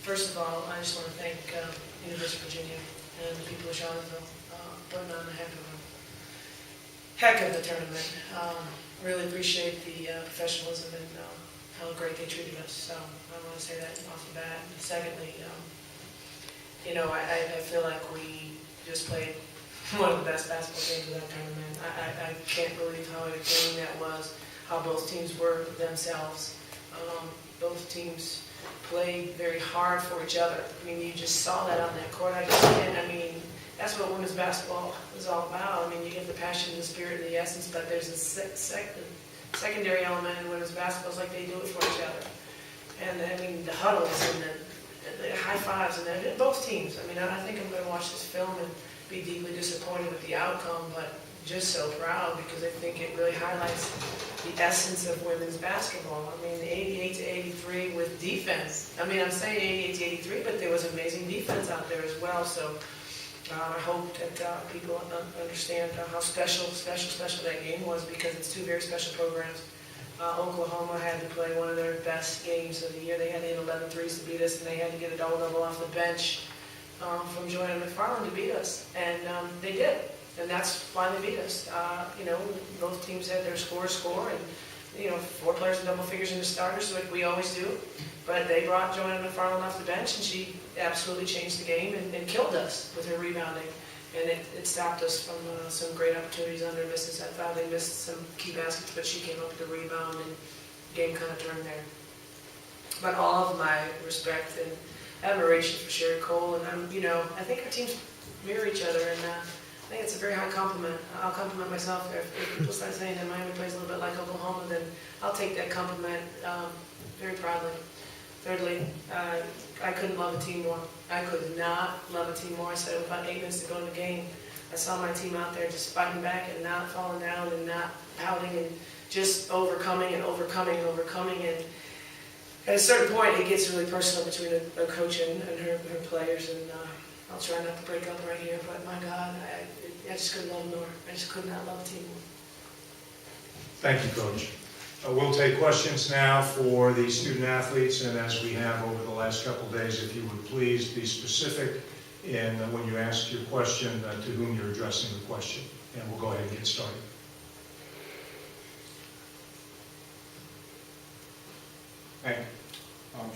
First of all, I just want to thank University of Virginia and the people of Charlottesville putting on a heck of a tournament. Really appreciate the professionalism and how great they treated us. So I want to say that off the bat. And secondly, I feel like we just played one of the best basketball games of that tournament. I can't believe how entertaining that was, how both teams were themselves. Both teams played very hard for each other. I mean, you just saw that on that court. That's what women's basketball is all about. I mean, you get the passion, the spirit, and the essence, but there's a secondary element in women's basketball. It's like they do it for each other. And I mean, the huddles and the high fives, and both teams. I mean, I think I'm going to watch this film and be deeply disappointed with the outcome, but just so proud because I think it really highlights the essence of women's basketball. I mean, 88-83 with defense. I mean, I'm saying 88-83, but there was amazing defense out there as well. So I hope that people understand how special that game was, because it's two very special programs. Oklahoma had to play one of their best games of the year. They had to hit 11 threes to beat us, and they had to get a double-double off the bench from Joanna McFarland to beat us, and they did. And that's why they beat us. Both teams had their score, and 4 players in double figures in the starters, like we always do. But they brought Joanna McFarland off the bench, and she absolutely changed the game and killed us with her rebounding. And it stopped us from some great opportunities under misses. I thought they missed some key baskets, but she came up with the rebound, and the game kind of turned there. But all of my respect and admiration for Sherry Cole, and I think our teams mirror each other, and I think it's a very high compliment. I'll compliment myself. If people start saying that Miami plays a little bit like Oklahoma, then I'll take that compliment very proudly. Thirdly, I couldn't love a team more. I could not love a team more. I said with about 8 minutes to go in the game, I saw my team out there just fighting back and not falling down and not pouting and just overcoming. And at a certain point, it gets really personal between a coach and her players. And I'll try not to break up right here, but my God, I just couldn't love more. I just could not love a team more. Thank you, Coach. We'll take questions now for the student athletes, and as we have over the last couple of days, if you would please be specific in when you ask your question to whom you're addressing the question, and we'll go ahead and get started. Thank you.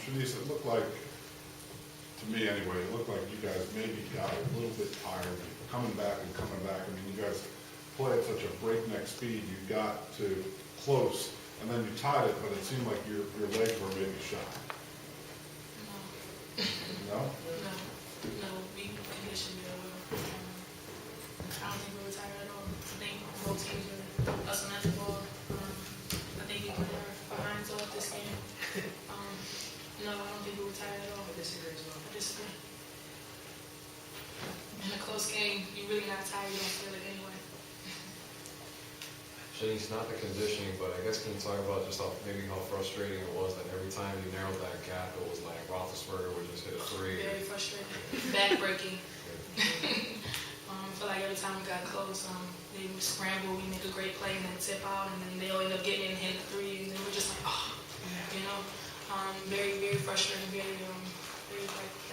Shenise, it looked like, to me anyway, it looked like you guys maybe got a little bit tired coming back. I mean, you guys play at such a breakneck speed, you got to close, and then you tied it, but it seemed like your legs were maybe shot. No? No, we conditioned really well. I don't think we were tired at all. I think both teams were us on that ball. I think we put our behinds off this game. No, I don't think we were tired at all. I disagree as well. I disagree. In a close game, you're really not tired. You don't feel it anyway. Shenise, not the conditioning, but I guess can you talk about just how frustrating it was that every time you narrowed that gap, it was like Roethlisberger would just hit a 3. Very frustrating. Backbreaking. I feel like every time we got close, they would scramble, we make a great play, and then tip out, and then they'll end up getting in and hit a 3, and then we're just like, very, very frustrating, very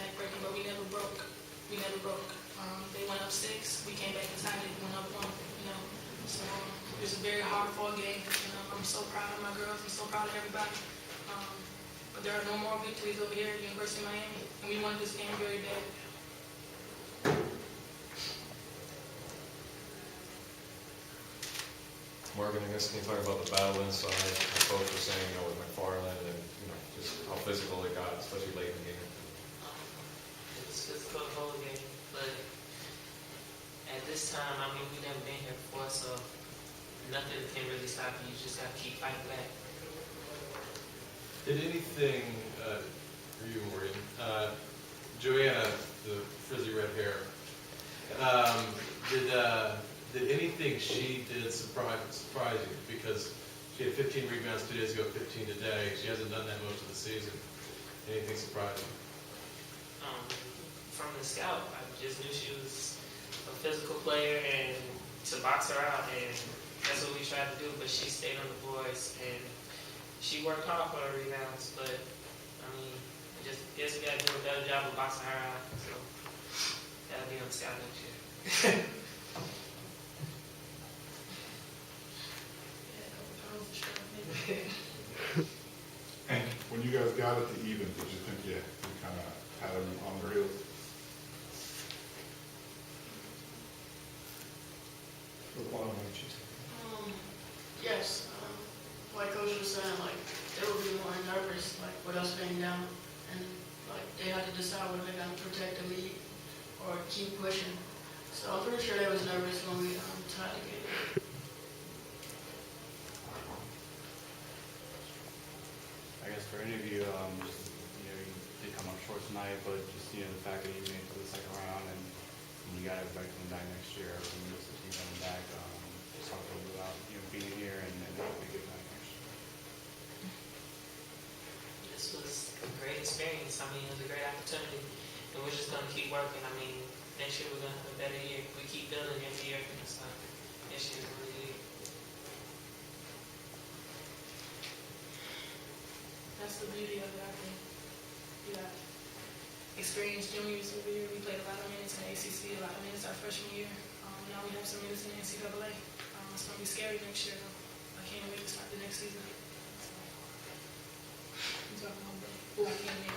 backbreaking, but we never broke. They went up 6, we came back inside, they went up 1, So it was a very hard-fought game. I'm so proud of my girls. I'm so proud of everybody. But there are no more victories over here at the University of Miami, and we won this game very bad. Morgan, I guess can you talk about the battle inside? The coach was saying, with McFarland and just how physical it got, especially late in the game. It was physical the whole game, but at this time, we've never been here before, so nothing can really stop you. You just got to keep fighting back. Did anything, for you, Maureen, Joanna, the frizzy red hair, did anything she did surprise you? Because she had 15 rebounds 2 days ago, 15 today. She hasn't done that most of the season. Anything surprising? From the scout, I just knew she was a physical player and to box her out, and that's what we tried to do, but she stayed on the boards, and she worked hard for her rebounds, but I mean, we just guess we gotta do a better job of boxing her out, so gotta be on the scout next year. Yeah, a couple pounds for sure, maybe. Hank? When you guys got it to even, did you think you kind of had them on their heels? Yes, like Coach was saying, like, they would be more nervous, like, with us being down, and, like, they had to decide whether they're gonna protect the lead or keep pushing. So I'm pretty sure they was nervous when we tied the game. I guess for any of you, just, you did come up short tonight, but just, the fact that you made it to the second round and you got everybody coming back next year, and you the team coming back, just talk a little bit about, being here and hopefully getting back next year. This was a great experience. I mean, it was a great opportunity, and we're just gonna keep working. I mean, next year we're gonna have a better year. We keep building every year, and it's like, next year's gonna be good. That's the beauty of it, I think. We got experienced juniors over here. We played a lot of minutes in the ACC, a lot of minutes our freshman year. Now we have some minutes in the NCAA. It's going to be scary next year, though. I can't wait to start the next season. I'm talking about that. Oh, I can't wait.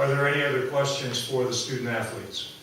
Are there any other questions for the student athletes?